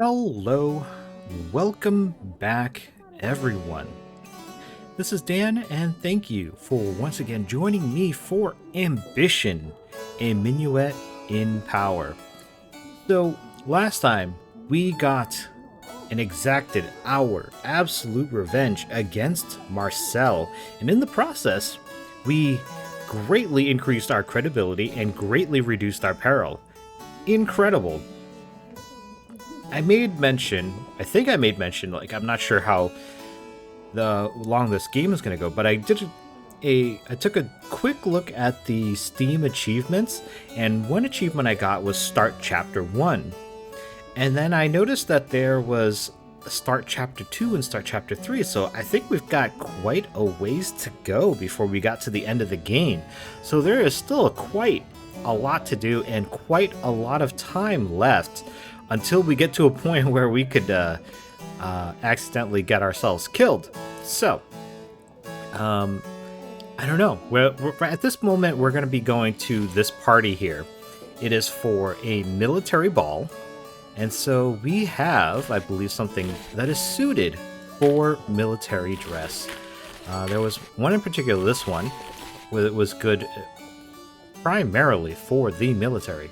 Hello, welcome back, everyone. This is Dan, and thank you for once again joining me for Ambition, a Minuet in Power. So, last time we got and exacted our absolute revenge against Marcel, and in the process, we greatly increased our credibility and greatly reduced our peril. Incredible. I think I made mention, like, I'm not sure how long this game is going to go, but I took a quick look at the Steam achievements, and one achievement I got was Start Chapter 1. And then I noticed that there was Start Chapter 2 and Start Chapter 3, so I think we've got quite a ways to go before we got to the end of the game. So there is still quite a lot to do and quite a lot of time left until we get to a point where we could accidentally get ourselves killed. So, I don't know. We're at this moment, we're going to be going to this party here. It is for a military ball. And so we have, I believe, something that is suited for military dress. There was one in particular, this one, where it was good primarily for the military.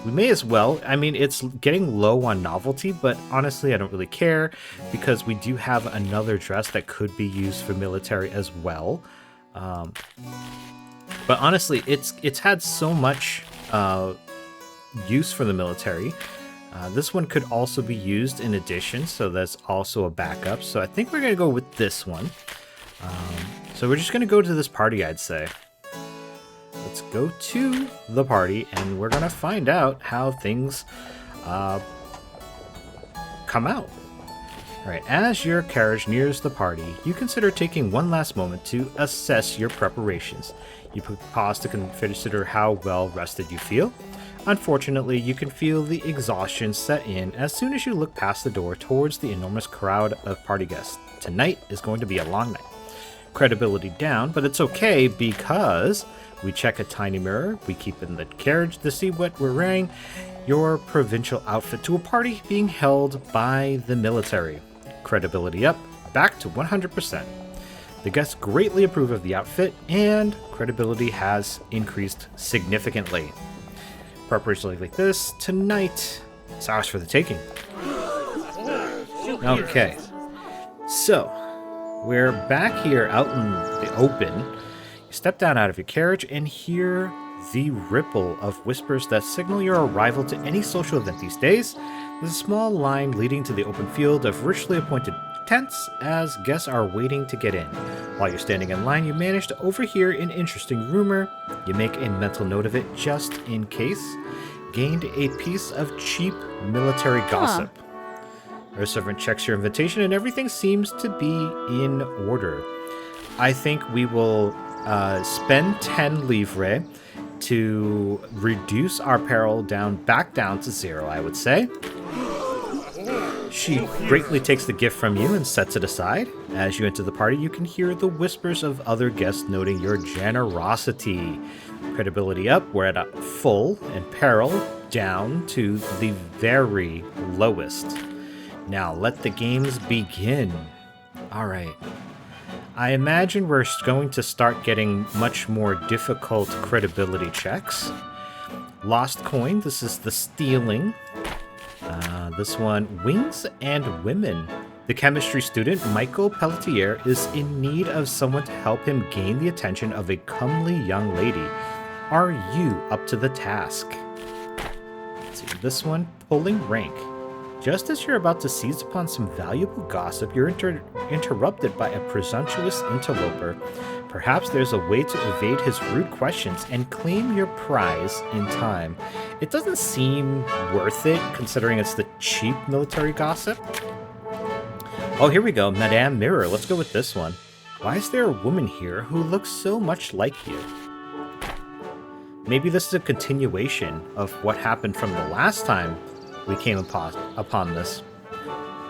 We may as well. I mean, it's getting low on novelty, but honestly, I don't really care because we do have another dress that could be used for military as well. But honestly, it's had so much use for the military. This one could also be used in addition, so that's also a backup. So I think we're going to go with this one. So we're just going to go to this party, I'd say. Let's go to the party, and we're going to find out how things come out. All right, as your carriage nears the party, you consider taking one last moment to assess your preparations. You pause to consider how well rested you feel. Unfortunately, you can feel the exhaustion set in as soon as you look past the door towards the enormous crowd of party guests. Tonight is going to be a long night. Credibility down, but it's okay because we check a tiny mirror, we keep in the carriage to see what we're wearing, your provincial outfit to a party being held by the military. Credibility up, back to 100%. The guests greatly approve of the outfit, and credibility has increased significantly. Preparations like this, tonight, it's ours for the taking. Okay, so we're back here out in the open. You step down out of your carriage and hear the ripple of whispers that signal your arrival to any social event these days. There's a small line leading to the open field of richly appointed tents as guests are waiting to get in. While you're standing in line, you manage to overhear an interesting rumor. You make a mental note of it just in case. Gained a piece of cheap military gossip. Our servant checks your invitation and everything seems to be in order. I think we will spend 10 livres to reduce our peril back down to 0, I would say. She greatly takes the gift from you and sets it aside. As you enter the party, you can hear the whispers of other guests noting your generosity. Credibility up, we're at a full, and peril down to the very lowest. Now, let the games begin. Alright. I imagine we're going to start getting much more difficult credibility checks. Lost coin, this is the stealing. This one, wings and women. The chemistry student, Michael Pelletier, is in need of someone to help him gain the attention of a comely young lady. Are you up to the task? Let's see, this one, pulling rank. Just as you're about to seize upon some valuable gossip, you're interrupted by a presumptuous interloper. Perhaps there's a way to evade his rude questions and claim your prize in time. It doesn't seem worth it, considering it's the cheap military gossip. Oh, here we go, Madame Mirror. Let's go with this one. Why is there a woman here who looks so much like you? Maybe this is a continuation of what happened from the last time we came upon this.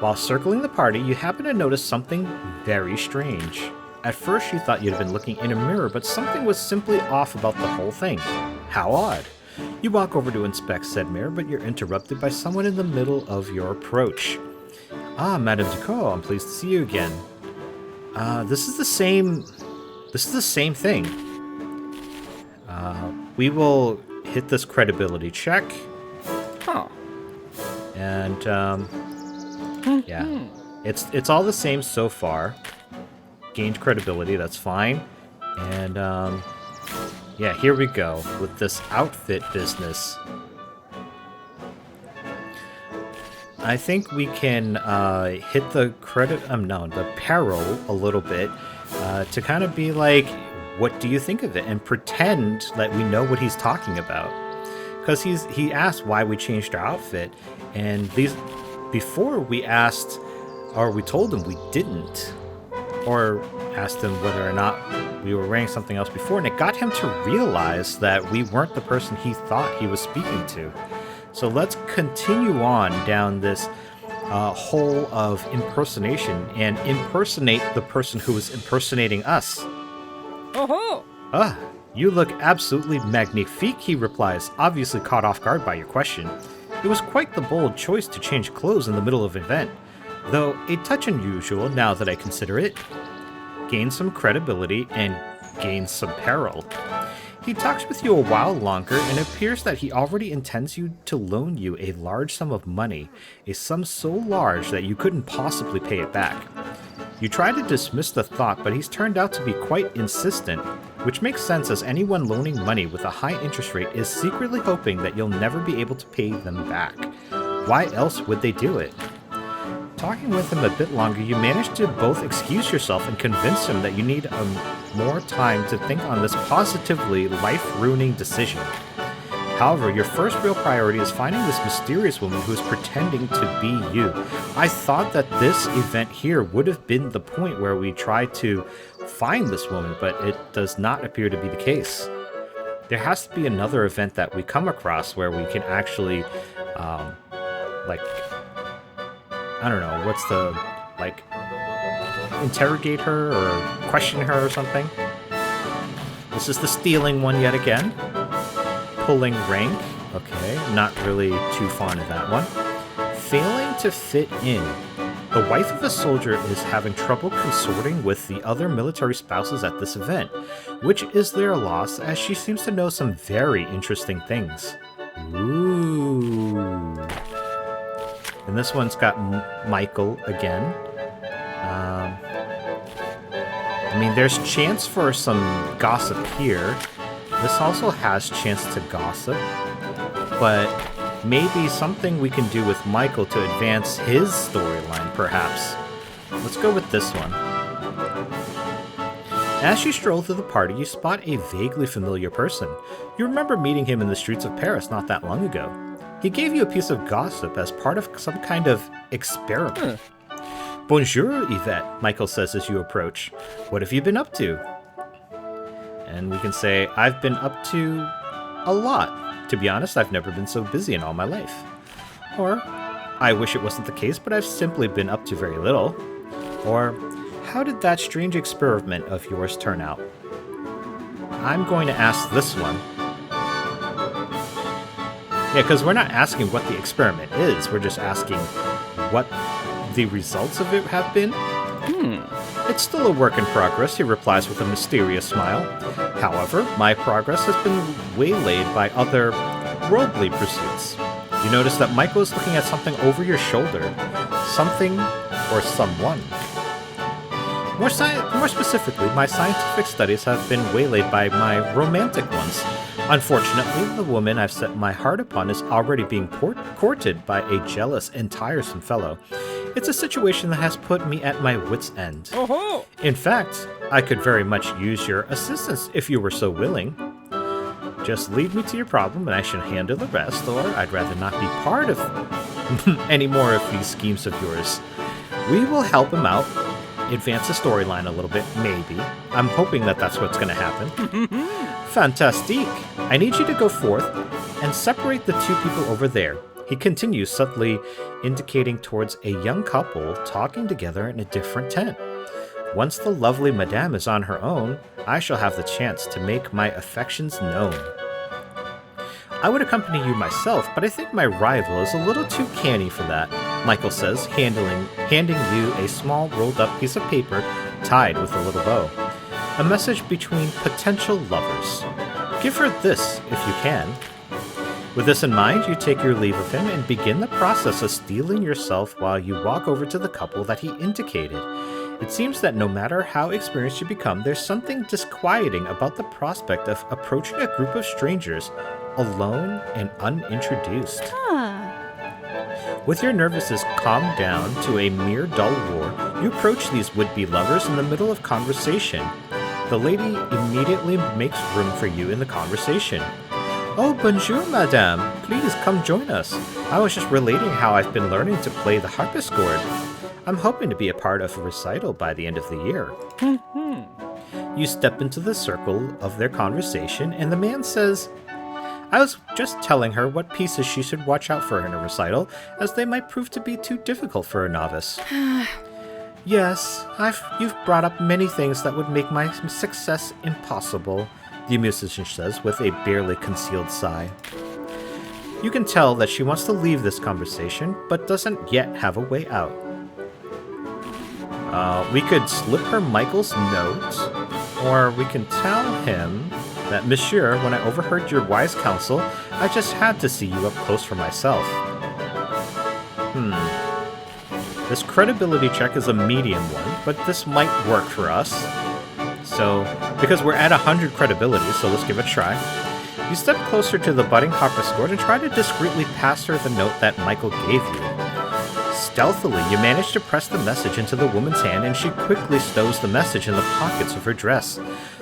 While circling the party, you happen to notice something very strange. At first, you thought you'd been looking in a mirror, but something was simply off about the whole thing. How odd. You walk over to inspect said mirror, but you're interrupted by someone in the middle of your approach. Ah, Madame Ducot, I'm pleased to see you again. This is the same thing. We will hit this credibility check. Huh. And, yeah. It's all the same so far. Gained credibility, that's fine. And, yeah, here we go with this outfit business. I think we can hit the the peril a little bit to kind of be like, what do you think of it? And pretend that we know what he's talking about. Because he asked why we changed our outfit, and before we asked, or we told him we didn't, or asked him whether or not we were wearing something else before, and it got him to realize that we weren't the person he thought he was speaking to. So let's continue on down this hole of impersonation and impersonate the person who is impersonating us. Oh-ho! Ah, you look absolutely magnifique, he replies, obviously caught off guard by your question. It was quite the bold choice to change clothes in the middle of an event, though a touch unusual now that I consider it. Gain some credibility and gain some peril. He talks with you a while longer, and it appears that he already intends to loan you a large sum of money, a sum so large that you couldn't possibly pay it back. You try to dismiss the thought, but he's turned out to be quite insistent, which makes sense as anyone loaning money with a high interest rate is secretly hoping that you'll never be able to pay them back. Why else would they do it? Talking with him a bit longer, you manage to both excuse yourself and convince him that you need more time to think on this positively life-ruining decision. However, your first real priority is finding this mysterious woman who is pretending to be you. I thought that this event here would have been the point where we try to find this woman, but it does not appear to be the case. There has to be another event that we come across where we can actually, I don't know, what's the, interrogate her or question her or something. This is the stealing one yet again. Pulling rank. Okay, not really too fond of that one. Failing to fit in. The wife of a soldier is having trouble consorting with the other military spouses at this event, which is their loss as she seems to know some very interesting things. Ooh. And this one's got Michael again. I mean, there's chance for some gossip here. This also has chance to gossip. But maybe something we can do with Michael to advance his storyline, perhaps. Let's go with this one. As you stroll through the party, you spot a vaguely familiar person. You remember meeting him in the streets of Paris not that long ago. He gave you a piece of gossip as part of some kind of experiment. Bonjour, Yvette, Michael says as you approach. What have you been up to? And we can say, I've been up to a lot. To be honest, I've never been so busy in all my life. Or, I wish it wasn't the case, but I've simply been up to very little. Or, how did that strange experiment of yours turn out? I'm going to ask this one. Yeah, because we're not asking what the experiment is. We're just asking what the results of it have been. It's still a work in progress, he replies with a mysterious smile. However, my progress has been waylaid by other worldly pursuits. You notice that Michael is looking at something over your shoulder. Something or someone. More specifically, my scientific studies have been waylaid by my romantic ones. Unfortunately, the woman I've set my heart upon is already being courted by a jealous and tiresome fellow. It's a situation that has put me at my wit's end. Oh-ho! In fact, I could very much use your assistance if you were so willing. Just lead me to your problem and I shall handle the rest, or I'd rather not be part of any more of these schemes of yours. We will help him out, advance the storyline a little bit, maybe. I'm hoping that that's what's going to happen. Fantastique! I need you to go forth and separate the two people over there. He continues, subtly indicating towards a young couple talking together in a different tent. Once the lovely madame is on her own, I shall have the chance to make my affections known. I would accompany you myself, but I think my rival is a little too canny for that, Michael says, handing you a small rolled-up piece of paper tied with a little bow. A message between potential lovers. Give her this, if you can. With this in mind, you take your leave of him and begin the process of steeling yourself while you walk over to the couple that he indicated. It seems that no matter how experienced you become, there's something disquieting about the prospect of approaching a group of strangers, alone and unintroduced. With your nervousness calmed down to a mere dull roar, you approach these would-be lovers in the middle of conversation. The lady immediately makes room for you in the conversation. Oh, bonjour, madame. Please come join us. I was just relating how I've been learning to play the harpsichord. I'm hoping to be a part of a recital by the end of the year. You step into the circle of their conversation, and the man says, I was just telling her what pieces she should watch out for in a recital, as they might prove to be too difficult for a novice. Yes, you've brought up many things that would make my success impossible, the musician says with a barely concealed sigh. You can tell that she wants to leave this conversation, but doesn't yet have a way out. We could slip her Michael's note, or we can tell him that, Monsieur, when I overheard your wise counsel, I just had to see you up close for myself. This credibility check is a medium one, but this might work for us. So, because we're at 100 credibility, so let's give it a try. You step closer to the budding harpsichord and try to discreetly pass her the note that Michael gave you. Stealthily, you manage to press the message into the woman's hand, and she quickly stows the message in the pockets of her dress.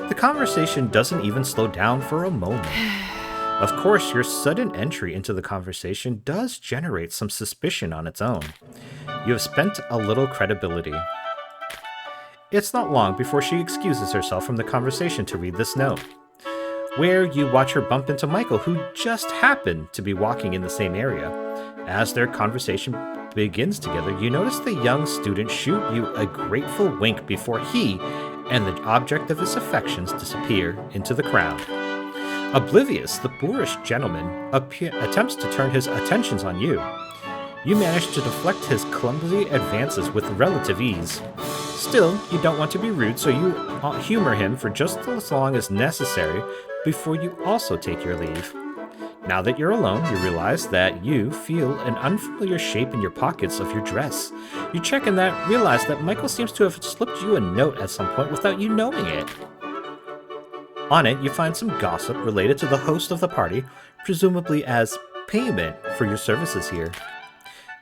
The conversation doesn't even slow down for a moment. Of course, your sudden entry into the conversation does generate some suspicion on its own. You have spent a little credibility. It's not long before she excuses herself from the conversation to read this note, where you watch her bump into Michael, who just happened to be walking in the same area. As their conversation begins together, you notice the young student shoot you a grateful wink before he and the object of his affections disappear into the crowd. Oblivious, the boorish gentleman attempts to turn his attentions on you. You manage to deflect his clumsy advances with relative ease. Still, you don't want to be rude, so you humor him for just as long as necessary before you also take your leave. Now that you're alone, you realize that you feel an unfamiliar shape in your pockets of your dress. You check and realize that Michael seems to have slipped you a note at some point without you knowing it. On it, you find some gossip related to the host of the party, presumably as payment for your services here.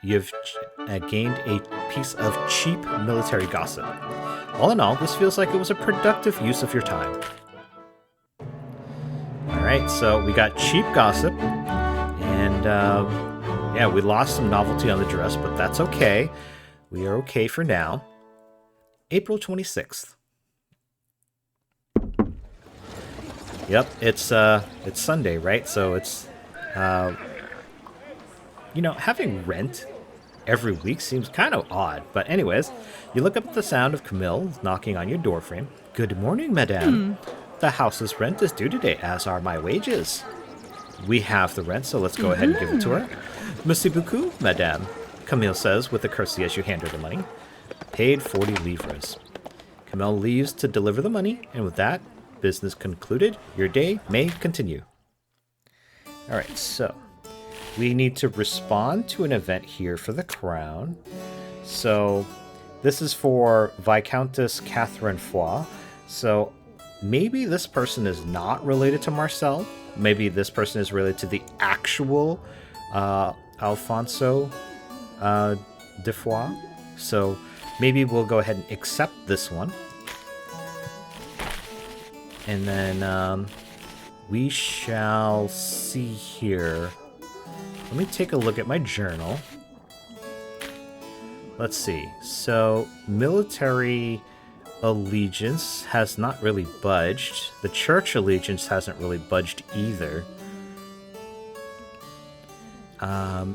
You've gained a piece of cheap military gossip. All in all, this feels like it was a productive use of your time. Alright, so we got cheap gossip, and yeah, we lost some novelty on the dress, but that's okay. We are okay for now. April 26th. Yep, it's Sunday, right? So it's, having rent every week seems kind of odd. But anyways, you look up at the sound of Camille knocking on your doorframe. Good morning, madame. The house's rent is due today, as are my wages. We have the rent, so let's go ahead and give it to her. Merci beaucoup, madame, Camille says with a curtsy as you hand her the money. Paid 40 livres. Camille leaves to deliver the money, and with that, business concluded. Your day may continue. Alright, so we need to respond to an event here for the crown. So this is for Viscountess Catherine Foix. So maybe this person is not related to Marcel. Maybe this person is related to the actual Alfonso de Foix. So maybe we'll go ahead and accept this one. And then we shall see here. Let me take a look at my journal. Let's see. So military allegiance has not really budged. The church allegiance hasn't really budged either.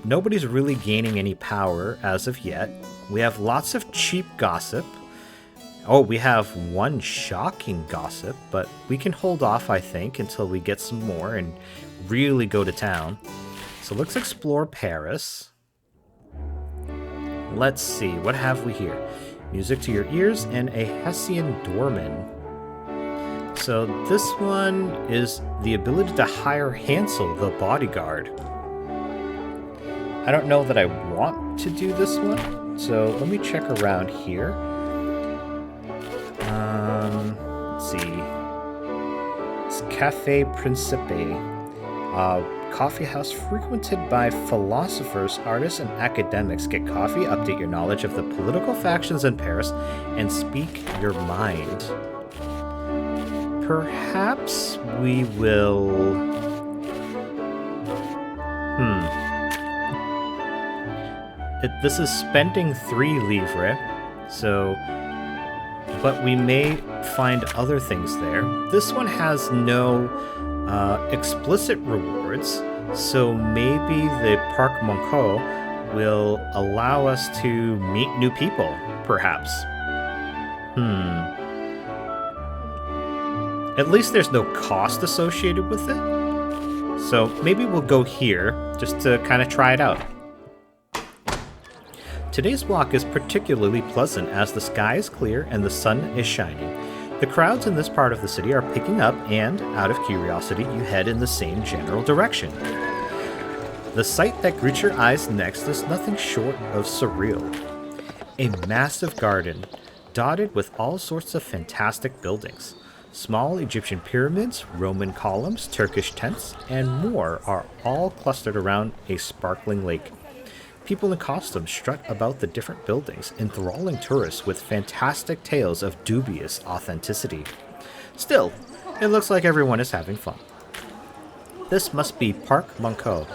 Nobody's really gaining any power as of yet. We have lots of cheap gossip. Oh, we have one shocking gossip, but we can hold off, I think, until we get some more and really go to town. So let's explore Paris. Let's see, what have we here? Music to your ears and a Hessian doorman. So this one is the ability to hire Hansel, the bodyguard. I don't know that I want to do this one, so let me check around here. Let's see. It's Café Principe, a coffee house frequented by philosophers, artists, and academics. Get coffee, update your knowledge of the political factions in Paris, and speak your mind. Perhaps we will... This is spending 3 livres, so... But we may find other things there. This one has no explicit rewards, so maybe the Parc Monceau will allow us to meet new people, perhaps. At least there's no cost associated with it. So maybe we'll go here just to kind of try it out. Today's walk is particularly pleasant as the sky is clear and the sun is shining. The crowds in this part of the city are picking up and, out of curiosity, you head in the same general direction. The sight that greets your eyes next is nothing short of surreal. A massive garden, dotted with all sorts of fantastic buildings. Small Egyptian pyramids, Roman columns, Turkish tents, and more are all clustered around a sparkling lake. People in costumes strut about the different buildings, enthralling tourists with fantastic tales of dubious authenticity. Still, it looks like everyone is having fun. This must be Parc Monceau,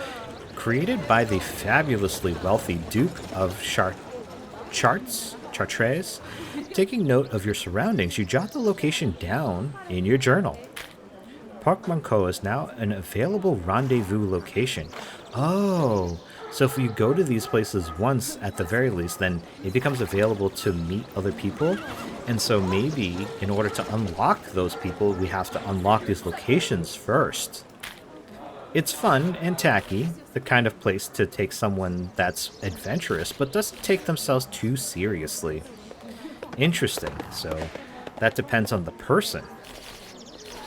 created by the fabulously wealthy Duke of Chartres. Taking note of your surroundings, you jot the location down in your journal. Parc Monceau is now an available rendezvous location. Oh, so if you go to these places once at the very least, then it becomes available to meet other people. And so maybe in order to unlock those people, we have to unlock these locations first. It's fun and tacky, the kind of place to take someone that's adventurous, but doesn't take themselves too seriously. Interesting, so that depends on the person.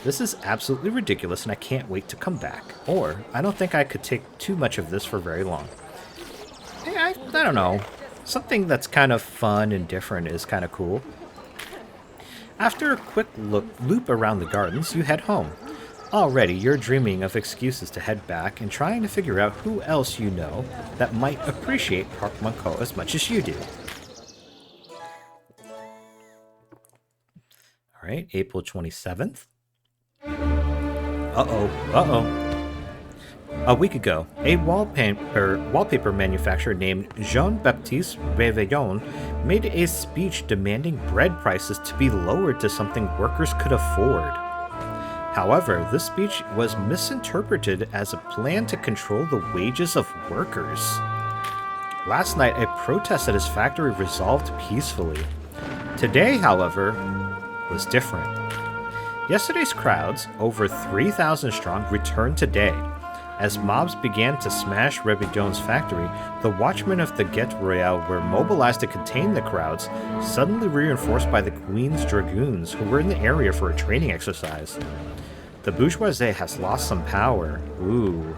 This is absolutely ridiculous and I can't wait to come back. Or, I don't think I could take too much of this for very long. I don't know. Something that's kind of fun and different is kind of cool. After a quick loop around the gardens, you head home. Already, you're dreaming of excuses to head back and trying to figure out who else you know that might appreciate Parc Monceau as much as you do. Alright, April 27th. A week ago, a wallpaper manufacturer named Jean-Baptiste Réveillon made a speech demanding bread prices to be lowered to something workers could afford. However, this speech was misinterpreted as a plan to control the wages of workers. Last night, a protest at his factory resolved peacefully. Today, however, was different. Yesterday's crowds, over 3,000 strong, returned today. As mobs began to smash Réveillon's factory, the watchmen of the Gate Royale were mobilized to contain the crowds, suddenly reinforced by the Queen's Dragoons, who were in the area for a training exercise. The bourgeoisie has lost some power. Ooh.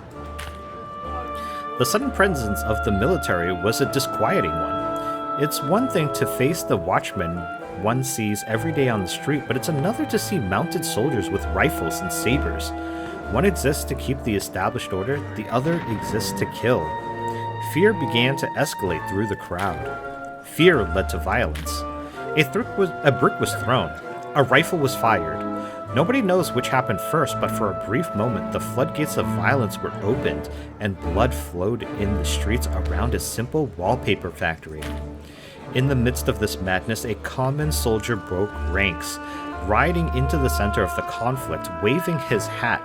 The sudden presence of the military was a disquieting one. It's one thing to face the watchmen one sees every day on the street, but it's another to see mounted soldiers with rifles and sabers. One exists to keep the established order, the other exists to kill. Fear began to escalate through the crowd. Fear led to violence. A brick was thrown. A rifle was fired. Nobody knows which happened first, but for a brief moment, the floodgates of violence were opened, and blood flowed in the streets around a simple wallpaper factory. In the midst of this madness, a common soldier broke ranks, riding into the center of the conflict, waving his hat,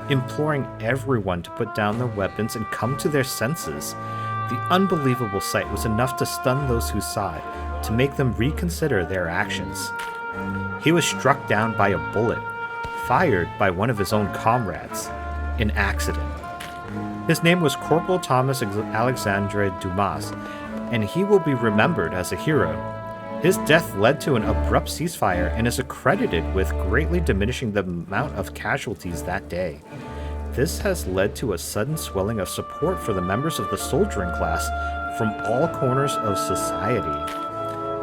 imploring everyone to put down their weapons and come to their senses. The unbelievable sight was enough to stun those who saw it, to make them reconsider their actions. He was struck down by a bullet, fired by one of his own comrades, in accident. His name was Corporal Thomas Alexandre Dumas, and he will be remembered as a hero. His death led to an abrupt ceasefire and is accredited with greatly diminishing the amount of casualties that day. This has led to a sudden swelling of support for the members of the soldiering class from all corners of society.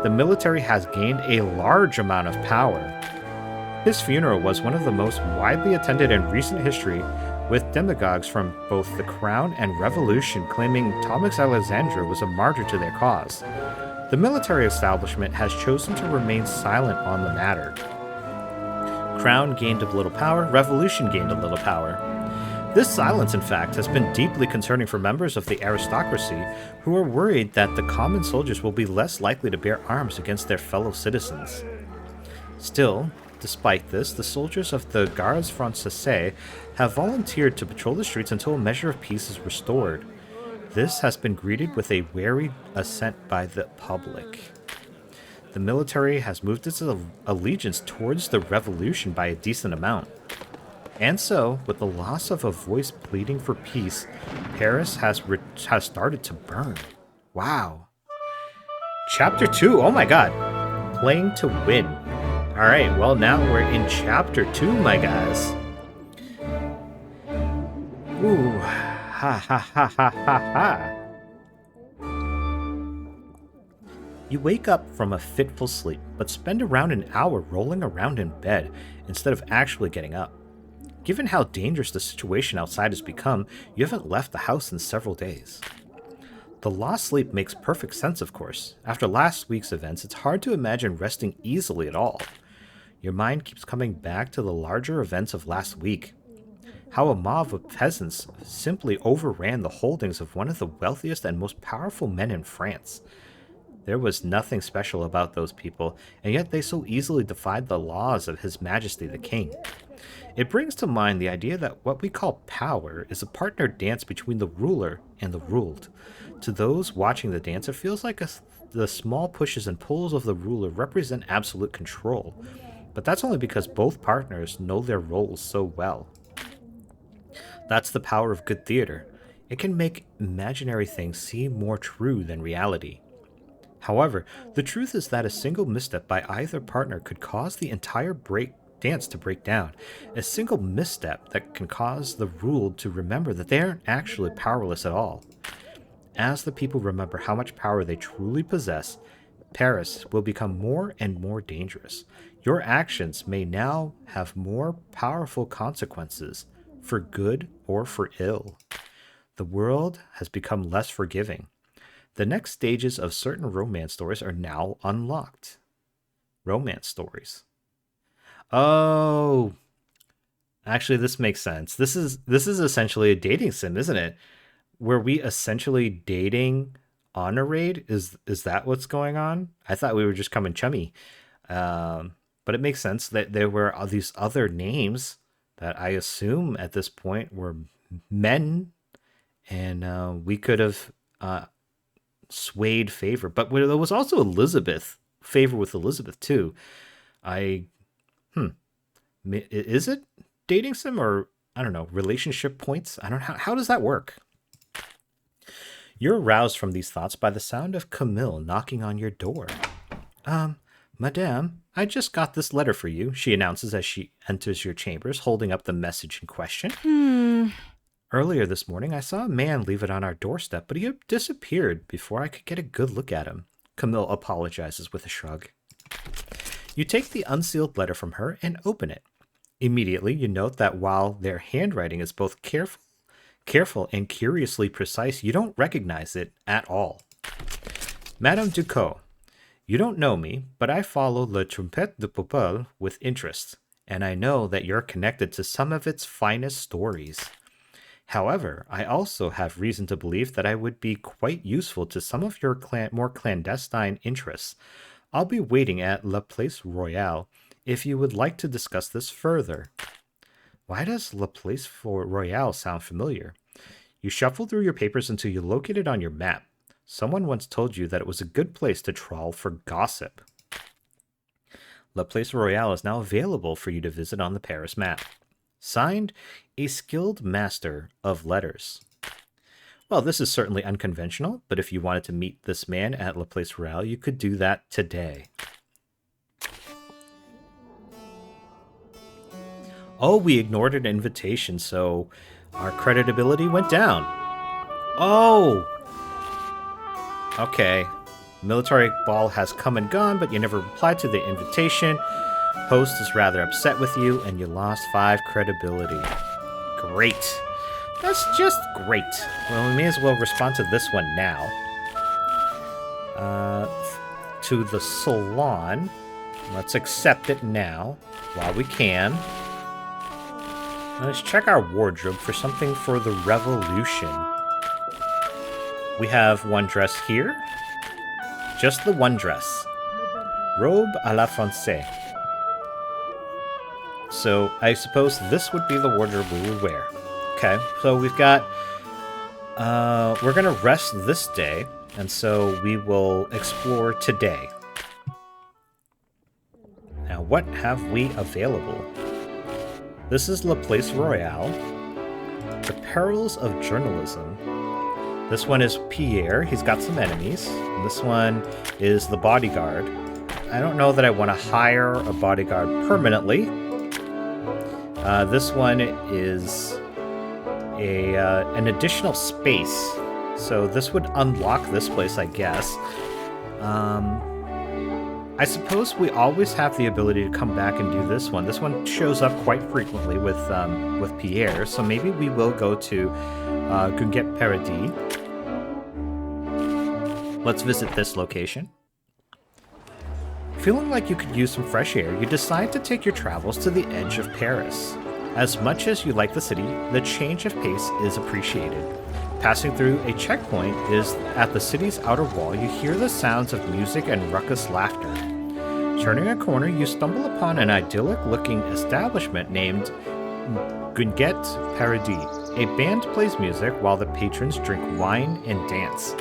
The military has gained a large amount of power. His funeral was one of the most widely attended in recent history, with demagogues from both the Crown and Revolution claiming Thomas Alexandre was a martyr to their cause. The military establishment has chosen to remain silent on the matter. Crown gained a little power, Revolution gained a little power. This silence, in fact, has been deeply concerning for members of the aristocracy who are worried that the common soldiers will be less likely to bear arms against their fellow citizens. Still, despite this, the soldiers of the Gardes Françaises have volunteered to patrol the streets until a measure of peace is restored. This has been greeted with a wary assent by the public. The military has moved its allegiance towards the revolution by a decent amount. And so, with the loss of a voice pleading for peace, Paris has started to burn. Wow. Chapter 2, oh my god. Playing to win. Alright, well now we're in Chapter 2, my guys. Ooh, ha ha ha ha ha ha. You wake up from a fitful sleep, but spend around an hour rolling around in bed instead of actually getting up. Given how dangerous the situation outside has become, you haven't left the house in several days. The lost sleep makes perfect sense, of course. After last week's events, it's hard to imagine resting easily at all. Your mind keeps coming back to the larger events of last week. How a mob of peasants simply overran the holdings of one of the wealthiest and most powerful men in France. There was nothing special about those people, and yet they so easily defied the laws of His Majesty the King. It brings to mind the idea that what we call power is a partner dance between the ruler and the ruled. To those watching the dance, it feels like the small pushes and pulls of the ruler represent absolute control, but that's only because both partners know their roles so well. That's the power of good theater. It can make imaginary things seem more true than reality. However, the truth is that a single misstep by either partner could cause the entire dance to break down. A single misstep that can cause the ruled to remember that they aren't actually powerless at all. As the people remember how much power they truly possess, Paris will become more and more dangerous. Your actions may now have more powerful consequences, for good or for ill. The world has become less forgiving. The next stages of certain romance stories are now unlocked. Romance stories. Oh, actually, this makes sense. This is essentially a dating sim, isn't it? Were we essentially dating on a raid? Is that what's going on? I thought we were just coming chummy. But it makes sense that there were all these other names that I assume at this point were men, and we could have swayed favor. But there was also Elizabeth, favor with Elizabeth too. Is it dating sim or, I don't know, relationship points? I don't know. How does that work? You're aroused from these thoughts by the sound of Camille knocking on your door. Madame, I just got this letter for you, she announces as she enters your chambers, holding up the message in question. Earlier this morning, I saw a man leave it on our doorstep, but he had disappeared before I could get a good look at him. Camille apologizes with a shrug. You take the unsealed letter from her and open it. Immediately, you note that while their handwriting is both careful and curiously precise, you don't recognize it at all. Madame Ducos, you don't know me, but I follow Le Trompette du Peuple with interest, and I know that you're connected to some of its finest stories. However, I also have reason to believe that I would be quite useful to some of your more clandestine interests. I'll be waiting at La Place Royale if you would like to discuss this further. Why does La Place Royale sound familiar? You shuffle through your papers until you locate it on your map. Someone once told you that it was a good place to trawl for gossip. La Place Royale is now available for you to visit on the Paris map. Signed, a skilled master of letters. Well, this is certainly unconventional, but if you wanted to meet this man at La Place Royale, you could do that today. Oh, we ignored an invitation, so our creditability went down. Oh! Okay. Military ball has come and gone, but you never replied to the invitation. Host is rather upset with you, and you lost 5 credibility. Great. That's just great. Well, we may as well respond to this one now. To the salon. Let's accept it now, while we can. Let's check our wardrobe for something for the revolution. We have one dress here. Just the one dress. Robe à la Française. So I suppose this would be the wardrobe we would wear. Okay, so we've got... we're going to rest this day, and so we will explore today. Now, what have we available? This is La Place Royale. The Perils of Journalism. This one is Pierre. He's got some enemies. And this one is the bodyguard. I don't know that I want to hire a bodyguard permanently. This one is an additional space. So this would unlock this place, I guess. I suppose we always have the ability to come back and do this one. This one shows up quite frequently with Pierre, so maybe we will go to Gunget Paradis. Let's visit this location. Feeling like you could use some fresh air, you decide to take your travels to the edge of Paris. As much as you like the city, the change of pace is appreciated. Passing through a checkpoint is at the city's outer wall, you hear the sounds of music and raucous laughter. Turning a corner, you stumble upon an idyllic-looking establishment named Gunget Paradis. A band plays music while the patrons drink wine and dance.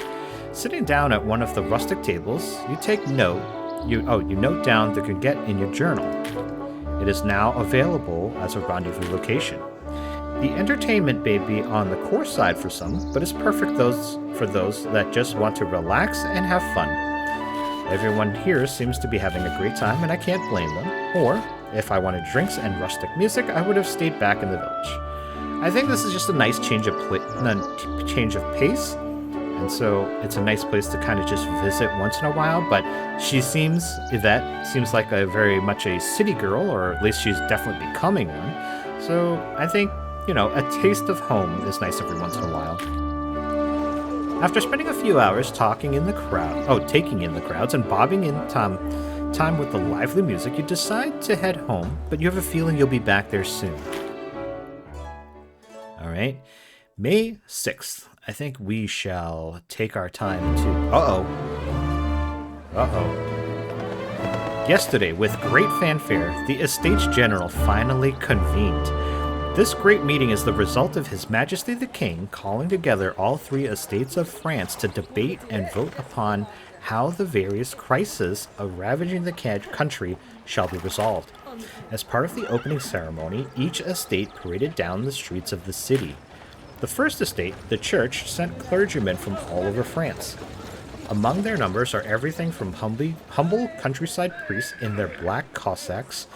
Sitting down at one of the rustic tables, you take note. You note down the Gunget in your journal. It is now available as a rendezvous location. The entertainment may be on the coarse side for some, but is perfect for those that just want to relax and have fun. Everyone here seems to be having a great time, and I can't blame them. Or, if I wanted drinks and rustic music, I would have stayed back in the village. I think this is just a nice change of pace, and so it's a nice place to kind of just visit once in a while. But Yvette seems like very much a city girl, or at least she's definitely becoming one. So I think, a taste of home is nice every once in a while. After spending a few hours taking in the crowds and bobbing in time with the lively music, you decide to head home, but you have a feeling you'll be back there soon. All right, May 6th. I think we shall take our time to... Yesterday, with great fanfare, the Estates General finally convened. This great meeting is the result of His Majesty the King calling together all 3 estates of France to debate and vote upon how the various crises of ravaging the country shall be resolved. As part of the opening ceremony, each estate paraded down the streets of the city. The first estate, the church, sent clergymen from all over France. Among their numbers are everything from humble countryside priests in their black cossacks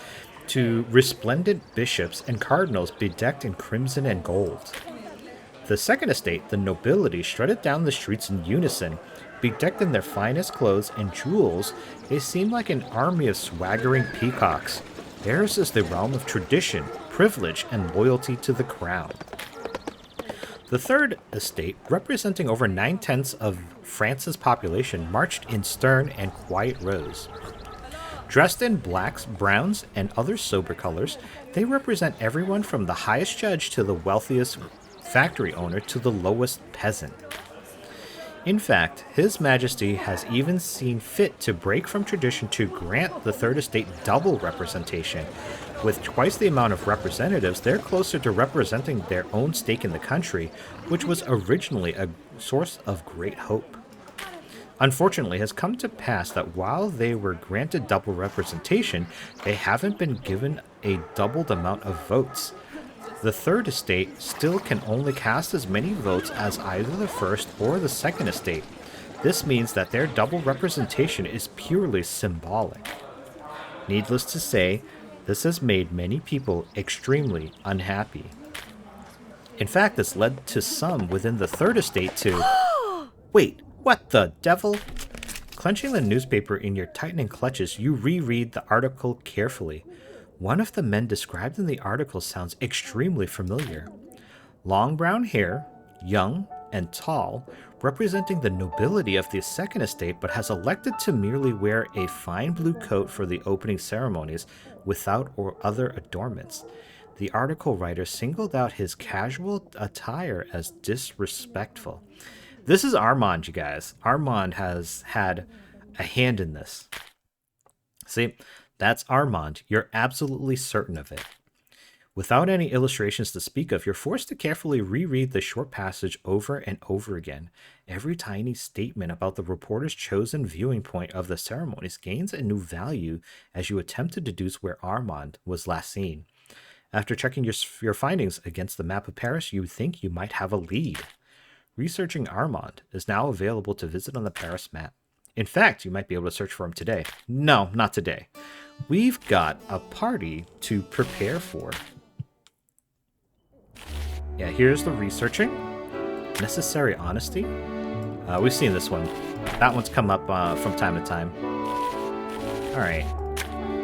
to resplendent bishops and cardinals bedecked in crimson and gold. The second estate, the nobility, strutted down the streets in unison. Bedecked in their finest clothes and jewels, they seem like an army of swaggering peacocks. Theirs is the realm of tradition, privilege, and loyalty to the crown. The third estate, representing over 9/10 of France's population, marched in stern and quiet rows. Dressed in blacks, browns, and other sober colors, they represent everyone from the highest judge to the wealthiest factory owner to the lowest peasant. In fact, His Majesty has even seen fit to break from tradition to grant the Third Estate double representation. With twice the amount of representatives, they're closer to representing their own stake in the country, which was originally a source of great hope. Unfortunately, it has come to pass that while they were granted double representation, they haven't been given a doubled amount of votes. The third estate still can only cast as many votes as either the first or the second estate. This means that their double representation is purely symbolic. Needless to say, this has made many people extremely unhappy. In fact, this led to some within the third estate to... Wait, what the devil? Clenching the newspaper in your tightening clutches, you reread the article carefully. One of the men described in the article sounds extremely familiar. Long brown hair, young and tall, representing the nobility of the second estate, but has elected to merely wear a fine blue coat for the opening ceremonies without or other adornments. The article writer singled out his casual attire as disrespectful. This is Armand, you guys. Armand has had a hand in this. See, that's Armand. You're absolutely certain of it. Without any illustrations to speak of, you're forced to carefully reread the short passage over and over again. Every tiny statement about the reporter's chosen viewing point of the ceremonies gains a new value as you attempt to deduce where Armand was last seen. After checking your findings against the map of Paris, you think you might have a lead. Researching Armand is now available to visit on the Paris map. In fact, you might be able to search for him today. No, not today. We've got a party to prepare for. Yeah, here's the researching. Necessary honesty. We've seen this one. That one's come up from time to time. Alright.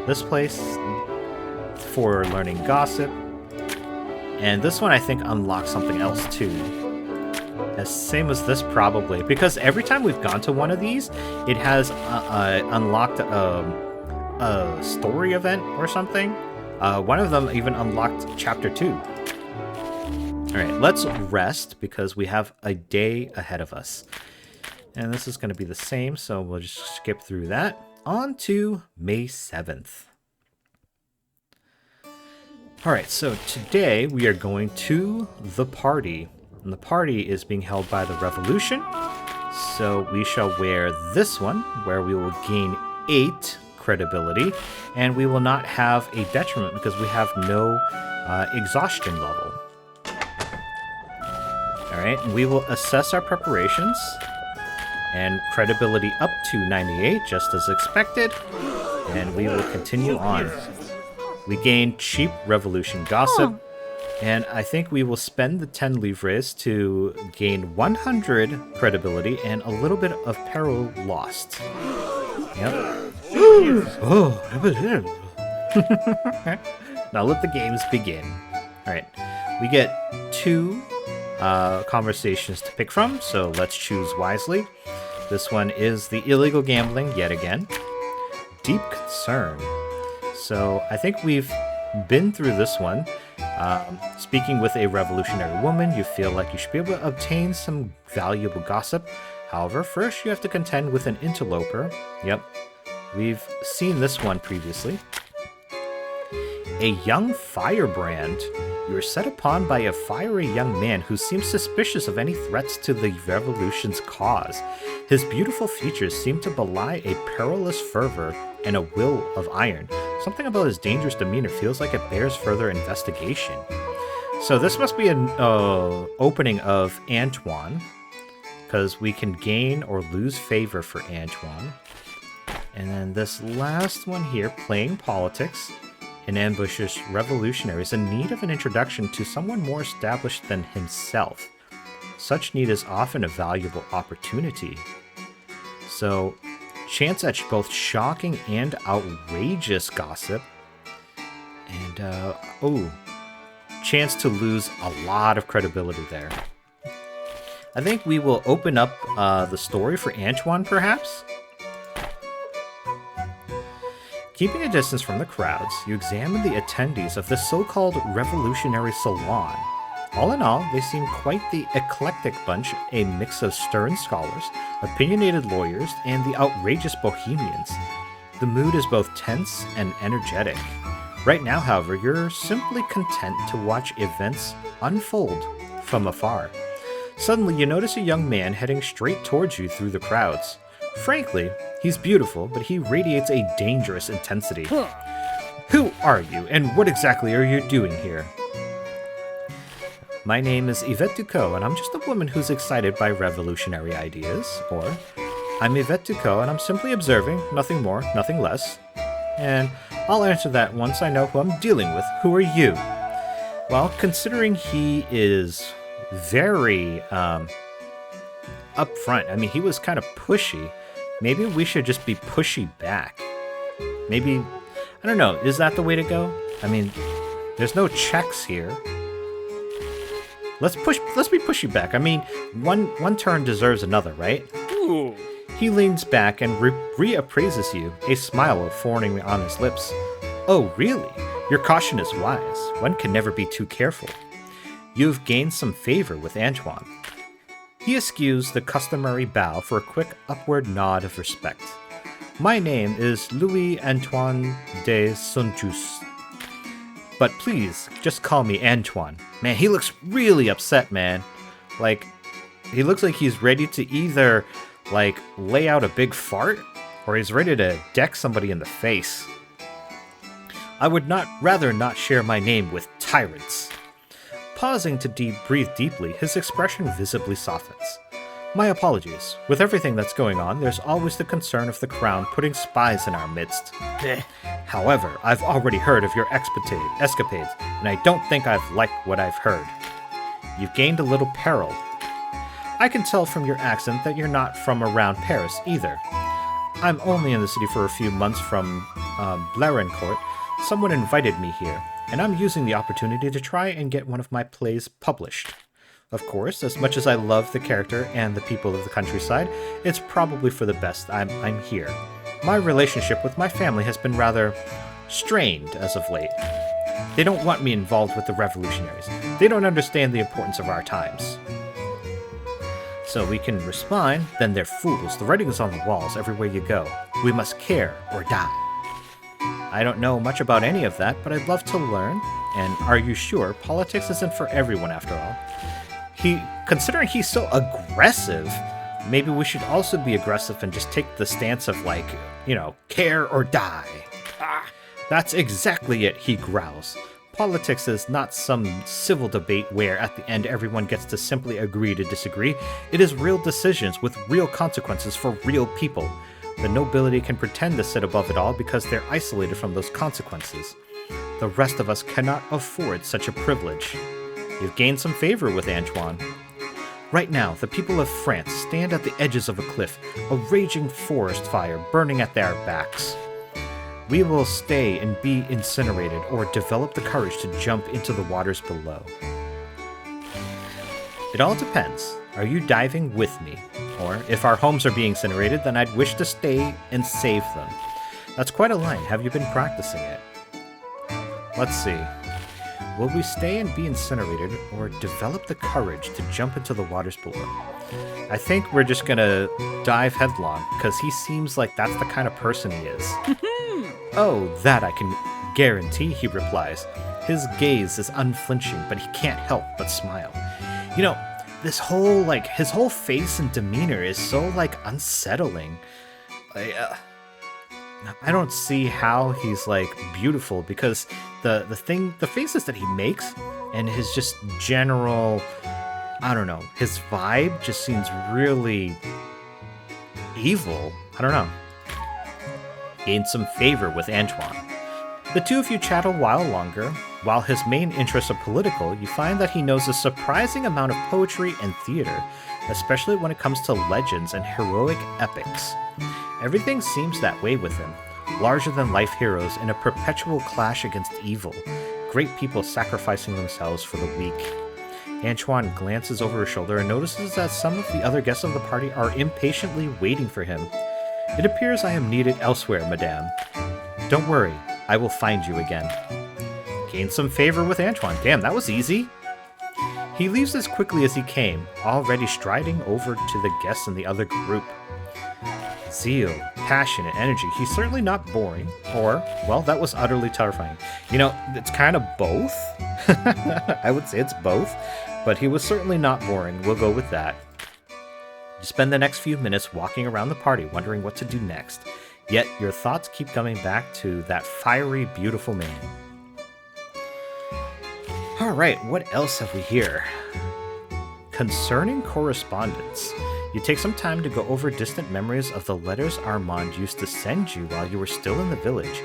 This place for learning gossip. And this one I think unlocks something else too. Same as this probably. Because every time we've gone to one of these, it has unlocked a story event or something. One of them even unlocked chapter 2. Alright, let's rest because we have a day ahead of us. And this is going to be the same, so we'll just skip through that. On to May 7th. Alright, so today we are going to the party. And the party is being held by the Revolution. So we shall wear this one, where we will gain 8 credibility. And we will not have a detriment because we have no exhaustion level. Alright, we will assess our preparations, and credibility up to 98, just as expected, and we will continue on. We gain cheap revolution gossip, and I think we will spend the 10 livres to gain 100 credibility and a little bit of peril lost. Yep. Now let the games begin. Alright, we get 2 conversations to pick from, so let's choose wisely. This one is the illegal gambling yet again. Deep concern. So I think we've been through this one. Speaking with a revolutionary woman, you feel like you should be able to obtain some valuable gossip. However, first you have to contend with an interloper. Yep, we've seen this one previously. A young firebrand. You are set upon by a fiery young man who seems suspicious of any threats to the revolution's cause. His beautiful features seem to belie a perilous fervor and a will of iron. Something about his dangerous demeanor feels like it bears further investigation. So this must be an opening of Antoine, because we can gain or lose favor for Antoine. And then this last one here, playing politics. An ambitious revolutionary is in need of an introduction to someone more established than himself. Such need is often a valuable opportunity. So, chance at both shocking and outrageous gossip. And, chance to lose a lot of credibility there. I think we will open up the story for Antoine, perhaps? Keeping a distance from the crowds, you examine the attendees of this so-called revolutionary salon. All in all, they seem quite the eclectic bunch, a mix of stern scholars, opinionated lawyers, and the outrageous bohemians. The mood is both tense and energetic. Right now, however, you're simply content to watch events unfold from afar. Suddenly, you notice a young man heading straight towards you through the crowds. Frankly, he's beautiful, but he radiates a dangerous intensity. Who are you, and what exactly are you doing here? My name is Yvette Ducot, and I'm just a woman who's excited by revolutionary ideas. Or, I'm Yvette Ducot, and I'm simply observing, nothing more, nothing less. And I'll answer that once I know who I'm dealing with. Who are you? Well, considering he is very upfront, I mean, he was kind of pushy. Maybe we should just be pushy back. Maybe, I don't know, is that the way to go? I mean, there's no checks here. Let's be pushy back. I mean, one turn deserves another, right? Ooh. He leans back and reappraises you, a smile forming on his lips. Oh, really? Your caution is wise. One can never be too careful. You've gained some favor with Antoine. He eschews the customary bow for a quick upward nod of respect. My name is Louis Antoine de Saint-Just. But please, just call me Antoine. Man, he looks really upset, man. Like, he looks like he's ready to either, like, lay out a big fart, or he's ready to deck somebody in the face. I would rather not share my name with tyrants. Pausing to breathe deeply, his expression visibly softens. My apologies. With everything that's going on, there's always the concern of the crown putting spies in our midst. However, I've already heard of your escapades, and I don't think I've liked what I've heard. You've gained a little peril. I can tell from your accent that you're not from around Paris either. I'm only in the city for a few months from Blérancourt. Someone invited me here, and I'm using the opportunity to try and get one of my plays published. Of course, as much as I love the character and the people of the countryside, it's probably for the best I'm here. My relationship with my family has been rather strained as of late. They don't want me involved with the revolutionaries. They don't understand the importance of our times. So we can respond, then they're fools. The writing is on the walls everywhere you go. We must care or die. I don't know much about any of that, but I'd love to learn. And are you sure politics isn't for everyone after all? Considering he's so aggressive, maybe we should also be aggressive and just take the stance of, like, you know, care or die. That's exactly it, he growls. Politics is not some civil debate where at the end everyone gets to simply agree to disagree. It is real decisions with real consequences for real people. The nobility can pretend to sit above it all because they're isolated from those consequences. The rest of us cannot afford such a privilege. You've gained some favor with Antoine. Right now, the people of France stand at the edges of a cliff, a raging forest fire burning at their backs. We will stay and be incinerated, or develop the courage to jump into the waters below. It all depends. Are you diving with me? Or, if our homes are being incinerated, then I'd wish to stay and save them. That's quite a line. Have you been practicing it? Let's see. Will we stay and be incinerated, or develop the courage to jump into the waters below? I think we're just gonna dive headlong, because he seems like that's the kind of person he is. Oh, that I can guarantee, he replies. His gaze is unflinching, but he can't help but smile. You know, his whole face and demeanor is so, like, unsettling. I don't see how he's, like, beautiful, because the faces that he makes and his just general, I don't know, his vibe just seems really evil. I don't know. Gained some favor with Antoine. The two of you chat a while longer. While his main interests are political, you find that he knows a surprising amount of poetry and theater, especially when it comes to legends and heroic epics. Everything seems that way with him. Larger-than-life heroes in a perpetual clash against evil. Great people sacrificing themselves for the weak. Antoine glances over his shoulder and notices that some of the other guests of the party are impatiently waiting for him. It appears I am needed elsewhere, madame. Don't worry, I will find you again. Gain some favor with Antoine. Damn, that was easy. He leaves as quickly as he came, already striding over to the guests in the other group. Zeal, passion, and energy. He's certainly not boring, or, well, that was utterly terrifying. You know, it's kind of both. I would say it's both, but he was certainly not boring. We'll go with that. You spend the next few minutes walking around the party, wondering what to do next. Yet your thoughts keep coming back to that fiery, beautiful man. All right, what else have we here? Concerning correspondence. You take some time to go over distant memories of the letters Armand used to send you while you were still in the village.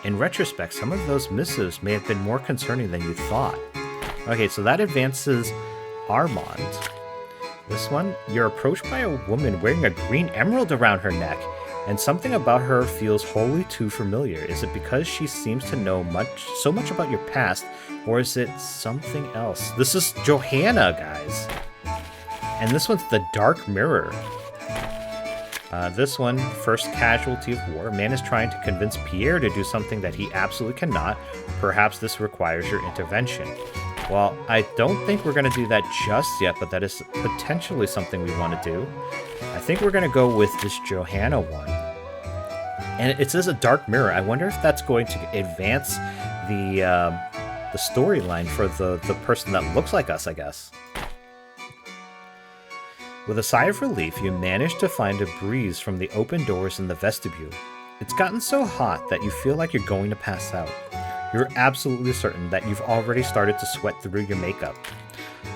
In retrospect, some of those missives may have been more concerning than you thought. Okay, so that advances Armand. This one, you're approached by a woman wearing a green emerald around her neck, and something about her feels wholly too familiar. Is it because she seems to know so much about your past, or is it something else? This is Johanna, guys. And this one's the Dark Mirror. This one, first casualty of war. Man is trying to convince Pierre to do something that he absolutely cannot. Perhaps this requires your intervention. Well, I don't think we're going to do that just yet, but that is potentially something we want to do. I think we're going to go with this Johanna one. And it says a Dark Mirror. I wonder if that's going to advance the storyline for the person that looks like us, I guess. With a sigh of relief, you manage to find a breeze from the open doors in the vestibule. It's gotten so hot that you feel like you're going to pass out. You're absolutely certain that you've already started to sweat through your makeup.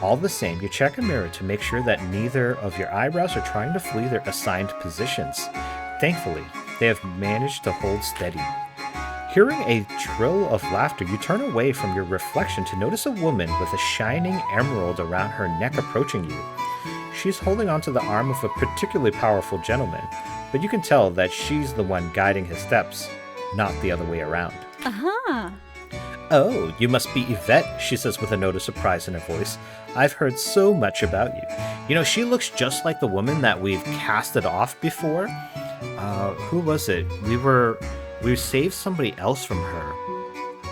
All the same, you check a mirror to make sure that neither of your eyebrows are trying to flee their assigned positions. Thankfully, they have managed to hold steady. Hearing a trill of laughter, you turn away from your reflection to notice a woman with a shining emerald around her neck approaching you. She's holding onto the arm of a particularly powerful gentleman, but you can tell that she's the one guiding his steps, not the other way around. Uh-huh. Oh, you must be Yvette, she says with a note of surprise in her voice. I've heard so much about you. You know, she looks just like the woman that we've casted off before. Who was it? We saved somebody else from her.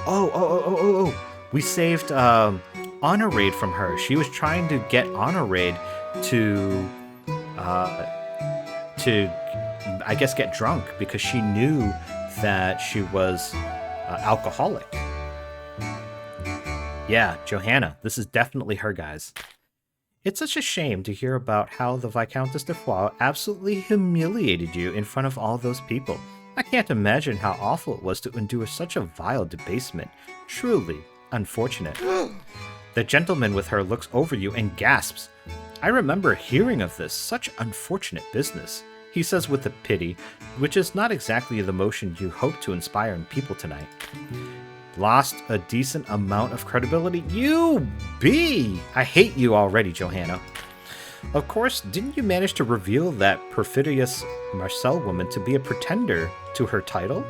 Oh. We saved Honorade from her. She was trying to get Honorade to I guess get drunk because she knew that she was alcoholic. Yeah, Johanna. This is definitely her, guys. It's such a shame to hear about how the Viscountess de Foix absolutely humiliated you in front of all those people. I can't imagine how awful it was to endure such a vile debasement. Truly unfortunate. The gentleman with her looks over you and gasps. I remember hearing of this, such unfortunate business, he says with a pity, which is not exactly the emotion you hope to inspire in people tonight. Lost a decent amount of credibility? You be! I hate you already, Johanna. Of course, didn't you manage to reveal that perfidious Marcel woman to be a pretender to her title?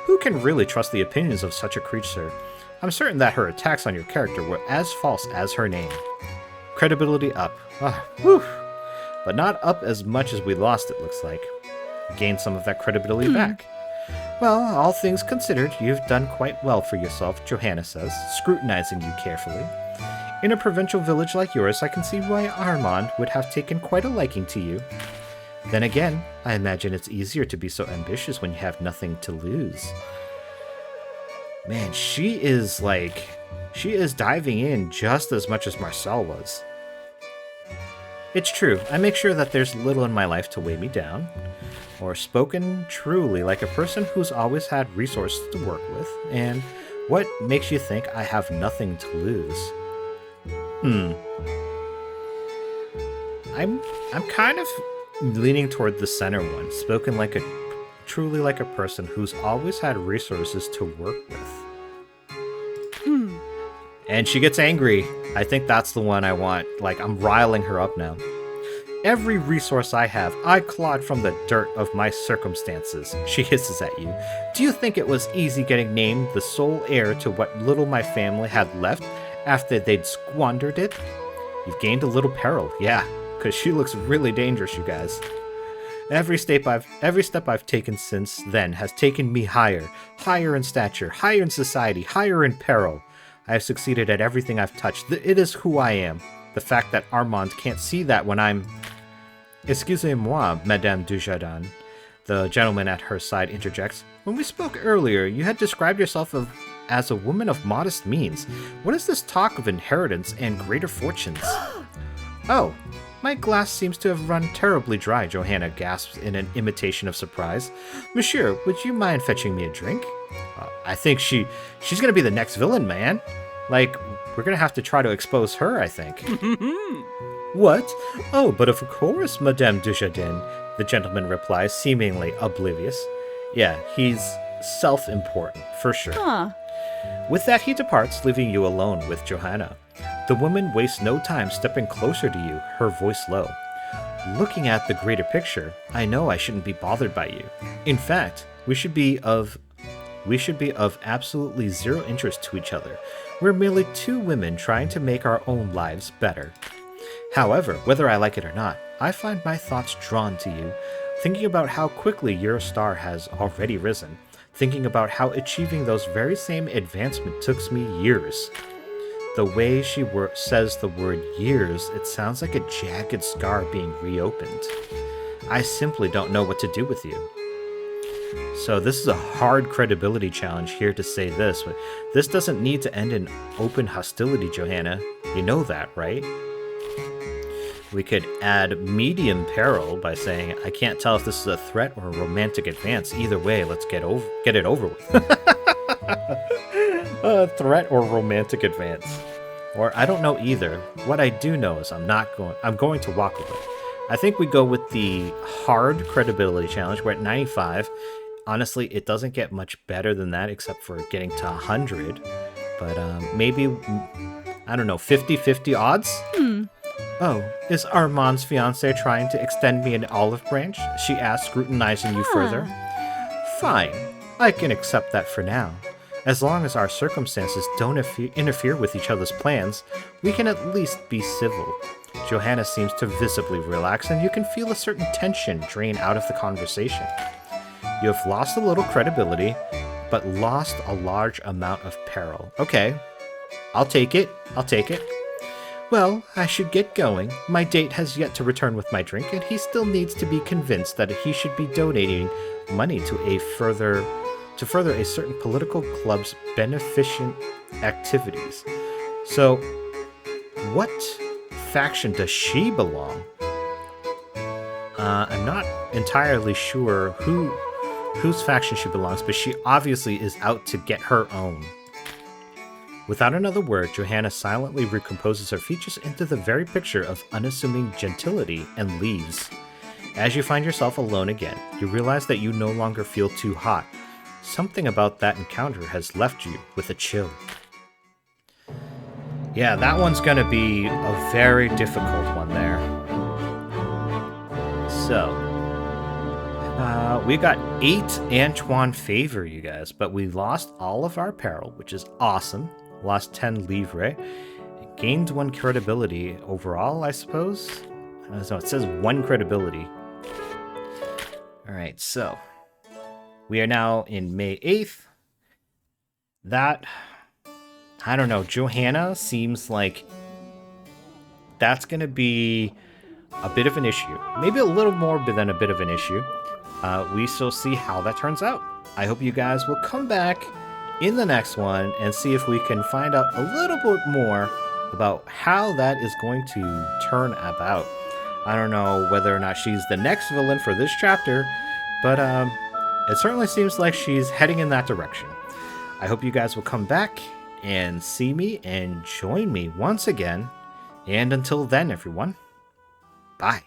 Who can really trust the opinions of such a creature? I'm certain that her attacks on your character were as false as her name. Credibility up. Whew. But not up as much as we lost, it looks like. Gained some of that credibility back. Well, all things considered, you've done quite well for yourself, Johanna says, scrutinizing you carefully. In a provincial village like yours, I can see why Armand would have taken quite a liking to you. Then again, I imagine it's easier to be so ambitious when you have nothing to lose. Man, she is diving in just as much as Marcel was. It's true, I make sure that there's little in my life to weigh me down, or spoken truly like a person who's always had resources to work with, and what makes you think I have nothing to lose? I'm kind of leaning toward the center one, spoken truly like a person who's always had resources to work with. And she gets angry. I think that's the one I want. Like, I'm riling her up now. Every resource I have, I clawed from the dirt of my circumstances, she hisses at you. Do you think it was easy getting named the sole heir to what little my family had left after they'd squandered it? You've gained a little peril, yeah, because she looks really dangerous, you guys. Every step I've taken since then has taken me higher in stature, higher in society, higher in peril. I have succeeded at everything I've touched. It is who I am. The fact that Armand can't see that when I'm... Excusez-moi, Madame Dujardin. The gentleman at her side interjects. When we spoke earlier, you had described yourself as a woman of modest means. What is this talk of inheritance and greater fortunes? Oh, my glass seems to have run terribly dry, Johanna gasps in an imitation of surprise. Monsieur, would you mind fetching me a drink? I think she's gonna be the next villain, man. Like, we're gonna have to try to expose her, I think. What? Oh, but of course, Madame Dujardin, the gentleman replies, seemingly oblivious. Yeah, he's self-important, for sure. Huh. With that, he departs, leaving you alone with Johanna. The woman wastes no time stepping closer to you, her voice low. Looking at the greater picture, I know I shouldn't be bothered by you. In fact, we should be of absolutely zero interest to each other. We're merely two women trying to make our own lives better. However, whether I like it or not, I find my thoughts drawn to you, thinking about how quickly your star has already risen, thinking about how achieving those very same advancements took me years. The way she says the word years, it sounds like a jagged scar being reopened. I simply don't know what to do with you. So this is a hard credibility challenge here to say this, but this doesn't need to end in open hostility, Johanna. You know that, right? We could add medium peril by saying, I can't tell if this is a threat or a romantic advance. Either way, let's get it over with. A threat or romantic advance. Or I don't know either. What I do know is I'm going to walk away. I think we go with the hard credibility challenge. We're at 95. Honestly, it doesn't get much better than that except for getting to 100. But maybe, I don't know, 50-50 odds? Oh, is Armand's fiancé trying to extend me an olive branch? She asked, scrutinizing you further. Fine, I can accept that for now. As long as our circumstances don't interfere with each other's plans, we can at least be civil. Johanna seems to visibly relax, and you can feel a certain tension drain out of the conversation. You have lost a little credibility, but lost a large amount of peril. Okay, I'll take it. Well, I should get going. My date has yet to return with my drink, and he still needs to be convinced that he should be donating money to further a certain political club's beneficent activities. So, what faction does she belong? I'm not entirely sure whose faction she belongs, but she obviously is out to get her own. Without another word, Johanna silently recomposes her features into the very picture of unassuming gentility and leaves. As you find yourself alone again, you realize that you no longer feel too hot. Something about that encounter has left you with a chill. Yeah, that one's gonna be a very difficult one there. So, we got 8 Antoine favor, you guys, but we lost all of our peril, which is awesome. Lost 10 livres. Gained 1 credibility overall, I suppose. I don't know, it says 1 credibility. Alright, so we are now in May 8th. That, I don't know, Johanna seems like that's going to be a bit of an issue. Maybe a little more than a bit of an issue. We shall see how that turns out. I hope you guys will come back in the next one and see if we can find out a little bit more about how that is going to turn about. I don't know whether or not she's the next villain for this chapter, but it certainly seems like she's heading in that direction. I hope you guys will come back and see me and join me once again. And until then, everyone, bye.